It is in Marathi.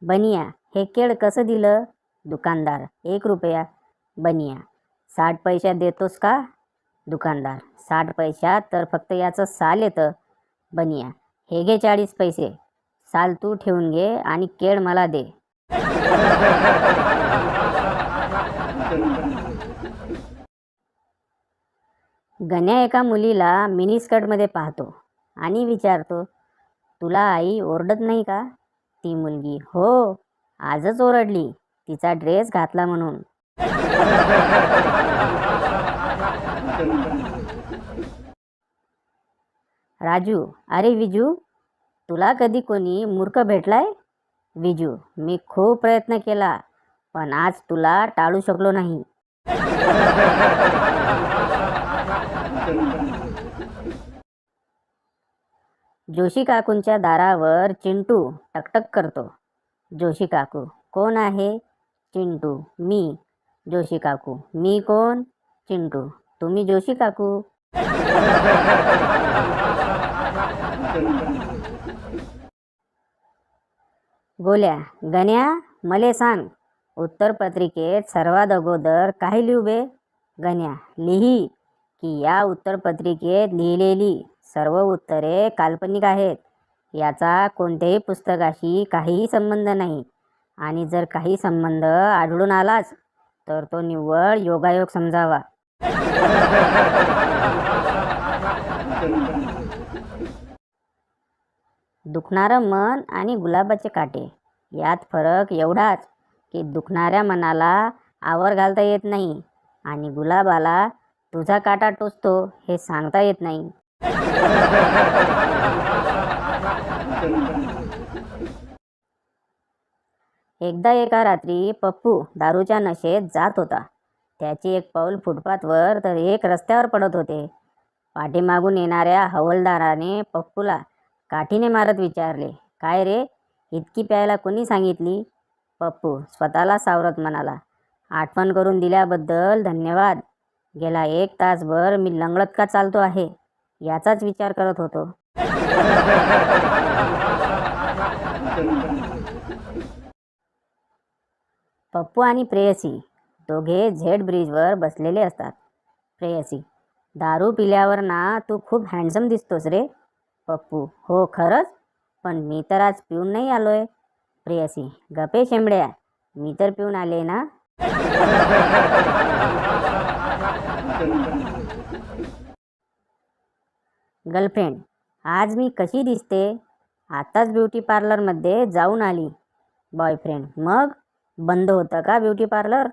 बनिया हे केळ कसं दिलं? दुकानदार 1 रुपया. बनिया 60 पैशात देतोस का? दुकानदार 60 पैशात तर फक्त याचं साल येतं. बनिया हे घे 40 पैसे. साल तू ठेवून घे आणि केळ मला दे. गण्या एका मुलीला मिनी स्कर्टमध्ये पाहतो आणि विचारतो, तुला आई ओरडत नाही का? ती मुलगी, हो, आजच ओरडली, तिचा ड्रेस घातला म्हणून. राजू, अरे विजू, तुला कधी कोणी मूर्ख भेटलाय? विजू, मी खूप प्रयत्न केला, पण आज तुला टाळू शकलो नाही. जोशी काकूंच्या दारावर चिंटू टकटक करतो. जोशी काकू, कोण आहे? चिंटू, मी. जोशी काकू, मी कोण? चिंटू, तुम्ही जोशी काकू. गोल्या, गण्या, मले सांग, उत्तरपत्रिकेत सर्वात अगोदर काय लिहू बे? गण्या, लिही की या उत्तरपत्रिकेत लिहिलेली सर्व उत्तरे काल्पनिक आहेत. याचा कोणत्याही पुस्तकाशी काहीही संबंध नाही, आणि जर काही संबंध आढळून आलाच तर तो निव्वळ योगायोग समजावा. दुखणारं मन आणि गुलाबाचे काटे यात फरक एवढाच की दुखणाऱ्या मनाला आवर घालता येत नाही आणि गुलाबाला तुझा काटा टोचतो हे सांगता येत नाही. एकदा एका रात्री पप्पू दारूच्या नशेत जात होता. त्याची एक पाऊल फुटपाथवर तर एक रस्त्यावर पडत होते. पाठीमागून येणाऱ्या हवालदाराने पप्पूला काठीने मारत विचारले, काय रे, इतकी प्यायला कोणी सांगितली? पप्पू स्वतःला सावरत म्हणाला, आठवण करून दिल्याबद्दल धन्यवाद. गेला 1 तासभर मी लंगडत का चालतो आहे याचाच विचार करत होतो. पप्पू आणि प्रेयसी दोघे झेड ब्रिजवर बसलेले असतात. प्रेयसी, दारू पिल्यावर ना तू खूप हँडसम दिसतोस रे. पप्पू, हो खरंच, पण मी तर आज पिऊन नाही आलोय. प्रेयसी, गपे शेंबड्या, मी तर पिऊन आले ना. गर्लफ्रेंड, आज मी कशी दिसते? आताच ब्युटी पार्लरमध्ये जाऊन आली. बॉयफ्रेंड, मग बंद होतं का ब्युटी पार्लर?